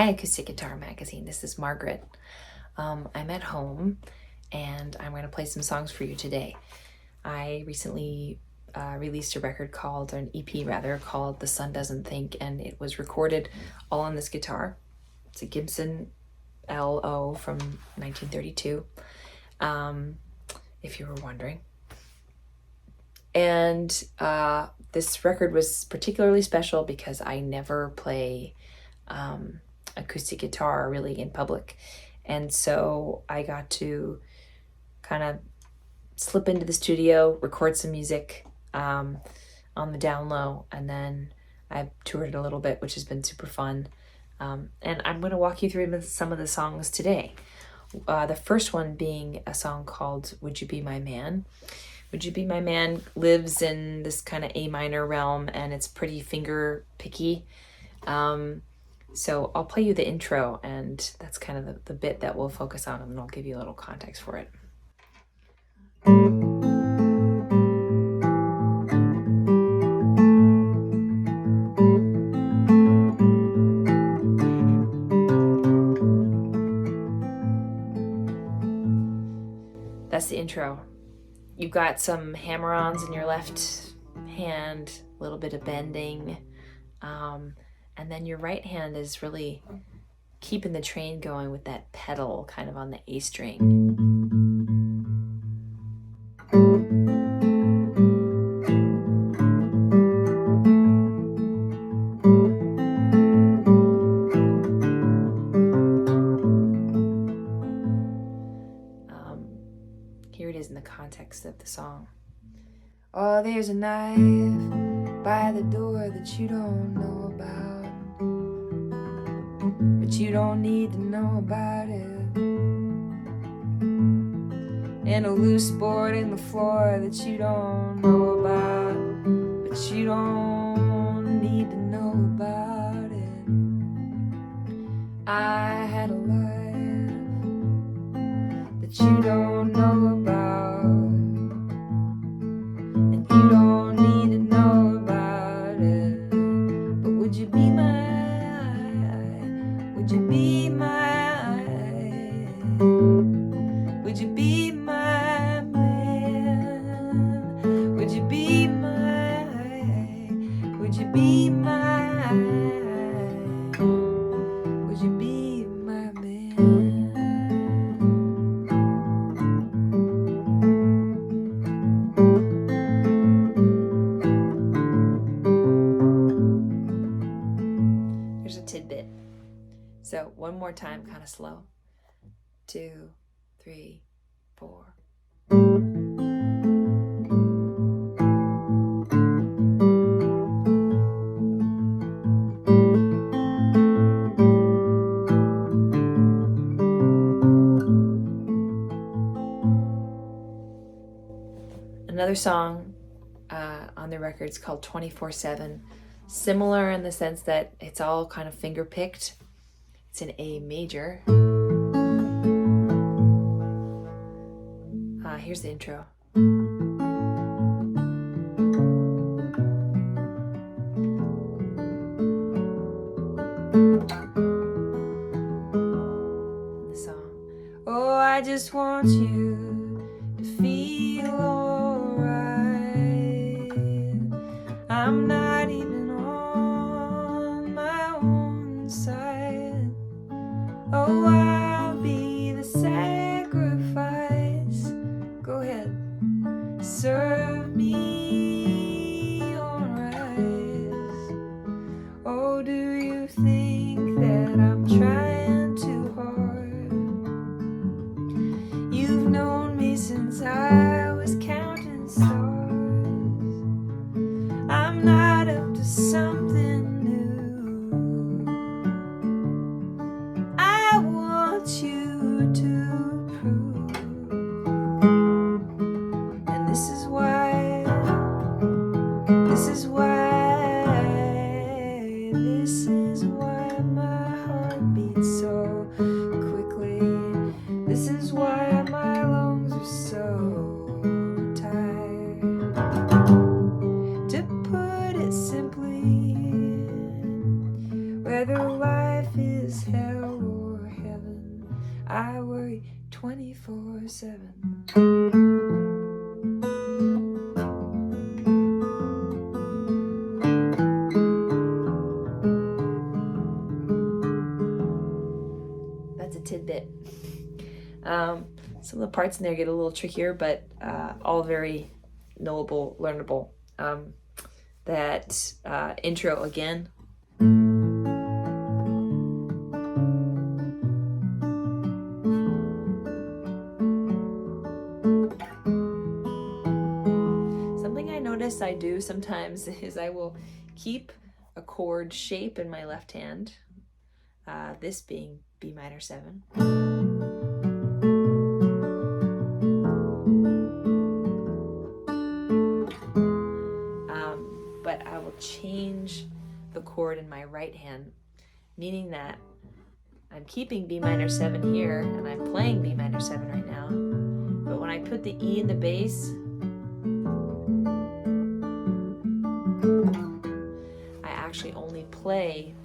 Hi, Acoustic Guitar Magazine. This is Margaret. I'm at home and I'm going to play some songs for you today. I recently released a record called, or an EP rather, called The Sun Doesn't Think, and it was recorded all on this guitar. It's a Gibson LO from 1932, if you were wondering. And this record was particularly special because I never play acoustic guitar really in public, and so I got to kind of slip into the studio, record some music on the down low, and then I've toured it a little bit, which has been super fun. And I'm going to walk you through some of the songs today. The first one being a song called Would You Be My Man. Would You Be My Man lives in this kind of A minor realm, and it's pretty finger picky. So I'll play you the intro, and that's kind of the bit that we'll focus on, and I'll give you a little context for it. That's the intro. You've got some hammer-ons in your left hand, a little bit of bending, and then your right hand is really keeping the train going with that pedal kind of on the A string. Here it is in the context of the song. Oh, there's a knife by the door that you don't know about, but you don't need to know about it. And a loose board in the floor that you don't know about, but you don't need to know about it. I had a life that you don't know about, and you don't need to know about it. But would you be would you be would you be my man? Would you be would you be would you be my man? Here's a tidbit. So one more time, kind of slow. 2, 3, 4. Another song on the record is called 24/7. Similar in the sense that it's all kind of finger picked. It's in A major. Here's the intro. The song. Oh, I just want you to feel alright. I'm not even on my own side. Oh, I'll be the sacrifice. Go ahead, serve me on rice. Oh, do you think that I'm trying too hard? You've known me since I I worry 24/7. That's a tidbit. Some of the parts in there get a little trickier, but all very knowable, learnable. That intro again. Something I notice I do sometimes is I will keep a chord shape in my left hand, this being B minor 7. But I will change the chord in my right hand, meaning that I'm keeping B minor 7 here, and I'm playing B minor 7 right now. But when I put the E in the bass, I actually only play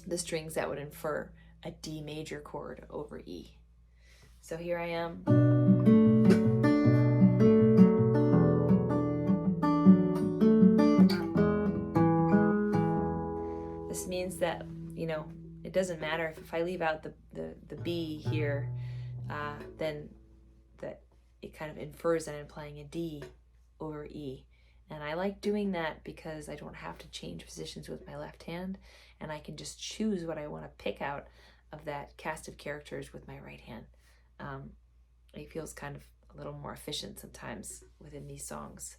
the strings that would infer a D major chord over E. So here I am. This means that, you know, it doesn't matter if I leave out the B here, then that it kind of infers that I'm playing a D over E. And I like doing that because I don't have to change positions with my left hand, and I can just choose what I want to pick out of that cast of characters with my right hand. It feels kind of a little more efficient sometimes within these songs,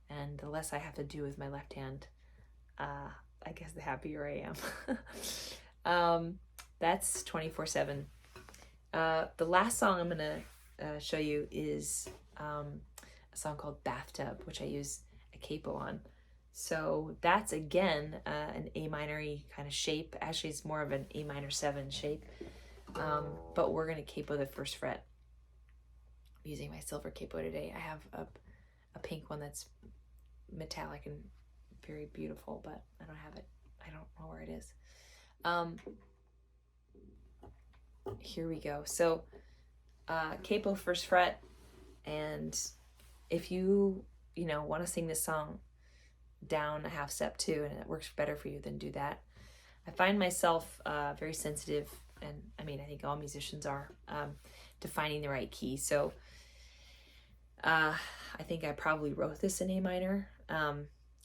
and the less I have to do with my left hand, I guess the happier I am. That's 24/7. The last song I'm gonna show you is a song called Bathtub, which I use a capo on. So that's again an A minor-y kind of shape. Actually, it's more of an A minor 7 shape, but we're gonna capo the first fret. I'm using my silver capo today. I have a pink one that's metallic and very beautiful, but I don't have it. I don't know where it is. Here we go. So capo first fret, and if you want to sing this song down a half step too, and it works better for you, then do that. I find myself very sensitive, and I mean I think all musicians are, to finding the right key. So I think I probably wrote this in A minor,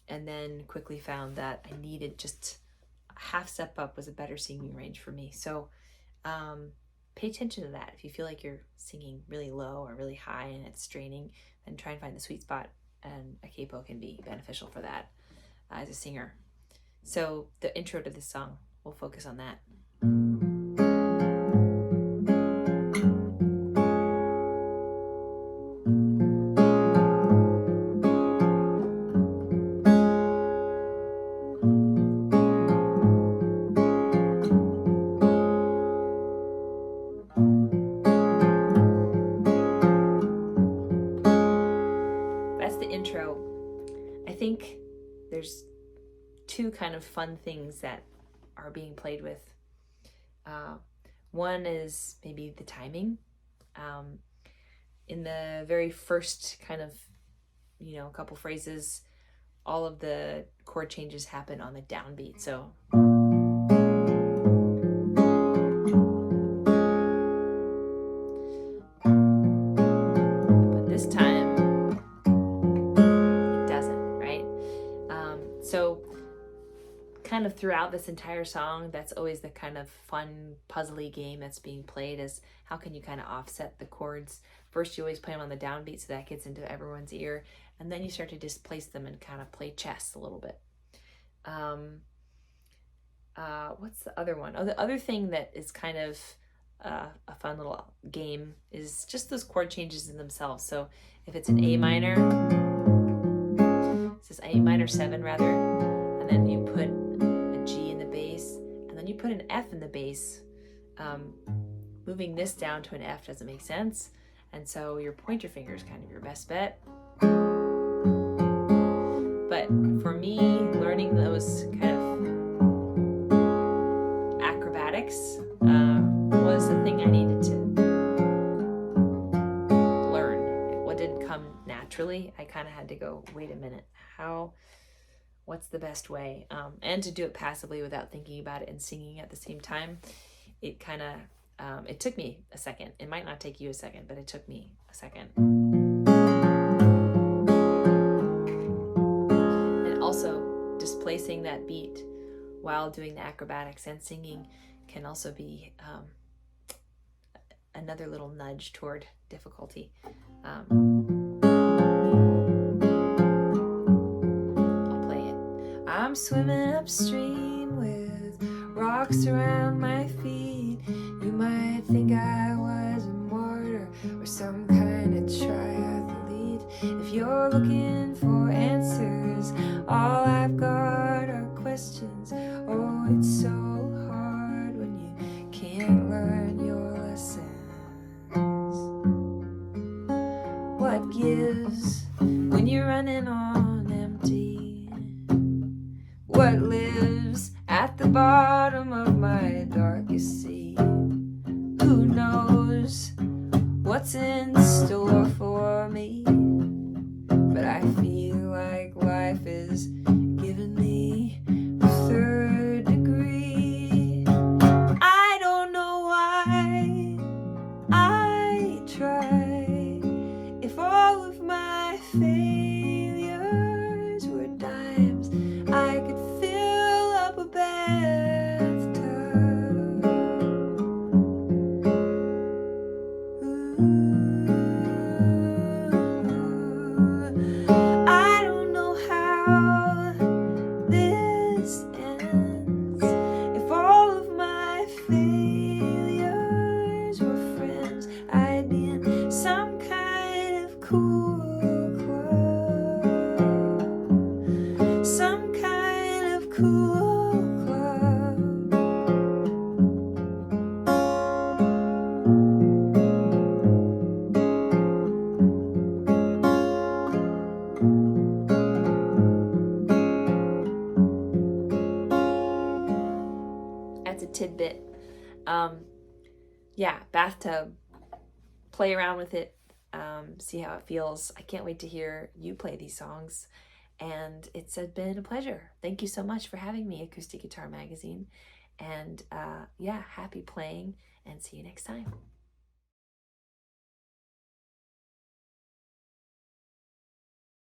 and then quickly found that I needed just a half step up was a better singing range for me. So pay attention to that. If you feel like you're singing really low or really high and it's straining, then try and find the sweet spot, and a capo can be beneficial for that as a singer. So the intro to this song, we'll focus on that. I think there's two kind of fun things that are being played with. One is maybe the timing. In the very first kind of, couple phrases, all of the chord changes happen on the downbeat. So but this time kind of throughout this entire song, that's always the kind of fun puzzly game that's being played, is how can you kind of offset the chords. First you always play them on the downbeat so that gets into everyone's ear, and then you start to displace them and kind of play chess a little bit. What's the other one? Oh, the other thing that is kind of a fun little game is just those chord changes in themselves. So if it's an A minor, it says A minor 7 rather, and then you put a G in the bass, and then you put an F in the bass. Moving this down to an F doesn't make sense, and so your pointer finger is kind of your best bet. But for me, learning those kind of acrobatics was the thing I needed to naturally. I kind of had to go, wait a minute, what's the best way? And to do it passively without thinking about it and singing at the same time, it kind of, it took me a second. It might not take you a second, but it took me a second. And also displacing that beat while doing the acrobatics and singing can also be another little nudge toward difficulty. I'll play it. I'm swimming upstream with rocks around my feet. You might think I was a martyr or some kind of triathlete. If you're looking for answers, all I've got are questions. Oh, it's so hard when you can't learn your lessons. What gives when you're running on empty? What lives at the bottom of my darkest sea? Who knows what's in store for me? But I feel like life is giving me the third degree. I don't know why I try. If all of my failures were dimes, I could fill up a bathtub. I don't know how this ends. If all of my failures were friends, I'd be in some kind of cool club. Some kind of cool club. That's a tidbit. Yeah, Bathtub. Play around with it. See how it feels. I can't wait to hear you play these songs. And it's been a pleasure. Thank you so much for having me, Acoustic Guitar Magazine. And yeah, happy playing, and see you next time.